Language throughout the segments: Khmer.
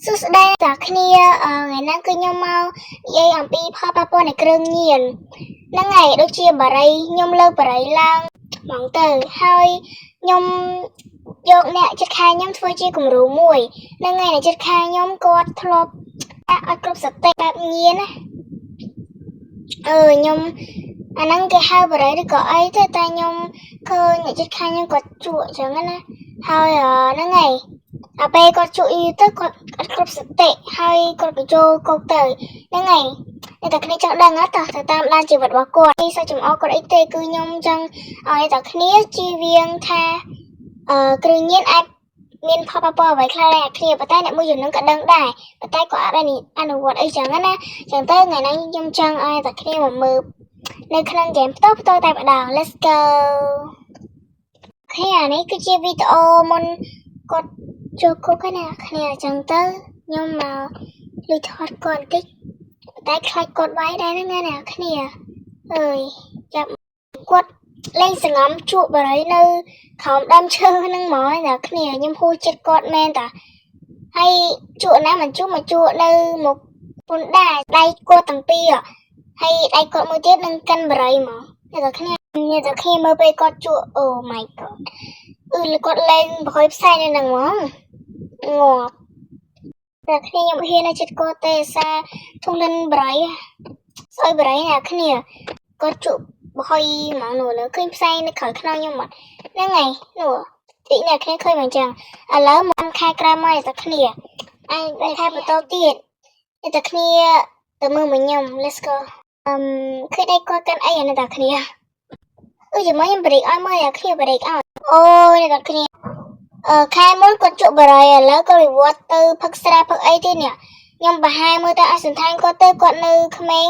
សួស្តីអ្នកគ្នាថ្ងៃហ្នឹងគឺខ្ញុំមកនិយាយអំពីផលប៉ះពាល់នៃគ្រឿងញៀនហ្នឹងហើយដូចជាបារីខ្ញុំលើកបារីឡើងហ្មងទៅហើយខ្ញុំយកអ្នកចិត្តខាងខ្ញុំធ្វើជាគំរូមួយហ្នឹងហើយអ្នកចិត្តខាងខ្ញុំគាត់ធ្លាប់អត់គ្រប់សតិបែបញៀនណាខ្ញុំអាហ្នឹងគេហៅបារីឬក៏អីទៅតែខ្ញុំឃើញអ្នកចិត្តខាងខ្ញុំគាត់ជក់អញ្ចឹងណាហើយហ្នឹងហើយដល់ពេលគាត់ជក់យូរទៅគាត់អត់គ្រប់សតិហើយគាត់ក៏ចូលកុកទៅហ្នឹងហើយអ្នកតែគ្នាចង់ដឹងទៅតាមដានជីវិតរបស់គាត់នេះសាច់ចំអកគាត់អីទេគឺខ្ញុំចង់ឲ្យអ្នកតែគ្នាជៀសវាងថាគ្រឿងញៀនអាចមានផលប៉ះពាល់អ្វីខ្លះដែរគ្នាប៉ុន្តែអ្នកមួយចំនួនក៏ដឹងដែរប៉ុន្តែគាត់អត់អនុវត្តអីចឹងណាចឹងទៅថ្ងៃនេះខ្ញុំចង់ឲ្យតែគ្នាមកមើលនៅក្នុងហ្គេមផ្ទាល់តែម្ដង Let's go គ្នានេះគឺជាវីដេអូមុនគាត់ចូលគុកណាគ្នាអញ្ចឹងទៅខ្ញុំមកលុយថតគាត់បន្តិចតែខ្លាចគាត់វាយដែរហ្នឹងណាគ្នាអើយចាប់គាត់លេងសង្ងំជក់បារីនៅក្រោមដើមឈើហ្នឹងហ្មងណាគ្នាខ្ញុំហួចចិត្តគាត់មែនតាហើយជក់ណាមិនជក់មកជក់នៅមុខពុនដែរដៃគាត់ទាំងពីរហើយដៃគាត់មួយទៀតនឹងកាន់បារីហ្មងតែគ្នាមើលពេលគាត់ជក់អូ my god គាត់លេងប្រហុយផ្សាយនៅហ្នឹងហ្មងងាប់តែគ្នាខ្ញុំហ៊ាននៅចិត្តគាត់ទេសារធុងលិនបរិយស្អុយបរិយណាគ្នាគាត់ជក់ប្រហុយហ្មងនោះលើឃើញផ្សាយនៅក្រោយខ្នងខ្ញុំហ្នឹងហើយនោះទីអ្នកគ្នាឃើញមកអញ្ចឹងឥឡូវមកខែក្រោយមកតែគ្នាអាចខែបន្តទៀតតែគ្នាទៅមើលមកខ្ញុំ let's go ឃើញដៃគាត់កាន់អីអានេះតែគ្នាចាំមកខ្ញុំបរិកឲ្យមើលអ្នកគ្នាបរិកឲ្យអូយអ្នកគ្នាខែមុនគាត់ជក់បារីឥឡូវគាត់វិវត្តទៅផឹកស្រាផឹកអីទៀតនេះខ្ញុំប្រហែលមើលទៅអសន្តានគាត់ទៅគាត់នៅក្មេង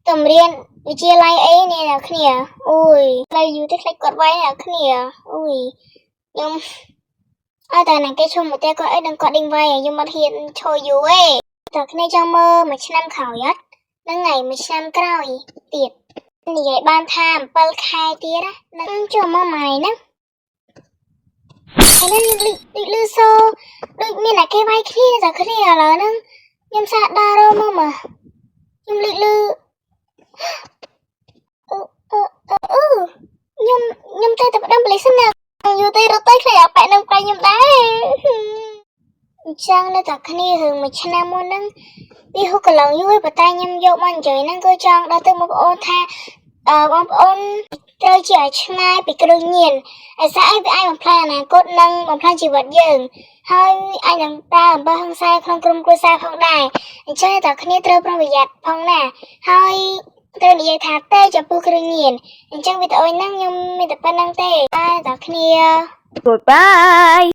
តម្រៀនវិទ្យាល័យអីនេះអ្នកគ្នាអូយនៅយូរទៅខ្លាចគាត់វាយអ្នកគ្នាអូយខ្ញុំអត់តែណាគេឈុំមកតែគាត់អីដឹងគាត់ដេញវាយខ្ញុំអត់ហ៊ានឈរយូរទេតែគ្នាចង់មើលមួយឆ្នាំក្រោយអត់ហ្នឹងហើយមួយឆ្នាំក្រោយទៀតនិយាយបានថា7ខែទៀតណានឹងចូលមកម៉ៃហ្នឹងឥឡូវដូចលឺសូដូចមានតែគេវាយគ្នាតែគ្នាឥឡូវហ្នឹងខ្ញុំសាកដើររមកមើលខ្ញុំលឺខ្ញុំតែប្តឹងប៉ូលីសណាយូរទៅរត់ទៅខ្លាចអាប៉ែនឹងប្រៃខ្ញុំដែរអញ្ចឹងនៅតែគ្នារឿងមួយឆ្នាំមុនហ្នឹងវាហូបកន្លងយូរប៉ុន្តែខ្ញុំយកមកនិយាយហ្នឹងគឺចង់ដល់ទៅបងប្អូនថាបងប្អូនត្រូវជាឲ្យឆ្ងាយពីគ្រឿងញៀនឯសារអីវាអាចបំផ្លាញអនាគតនិងបំផ្លាញជីវិតយើងហើយអាចនឹងប្រើអំពើហិង្សាក្នុងក្រុមគ្រួសារផងដែរអញ្ចឹងតែគ្នាត្រូវប្រុងប្រយ័ត្នផងណាហើយត្រូវនិយាយថាទេចំពោះគ្រឿងញៀនអញ្ចឹងវីដេអូហ្នឹងខ្ញុំមានតែប៉ុណ្្នឹងទេតែគ្នា Goodbye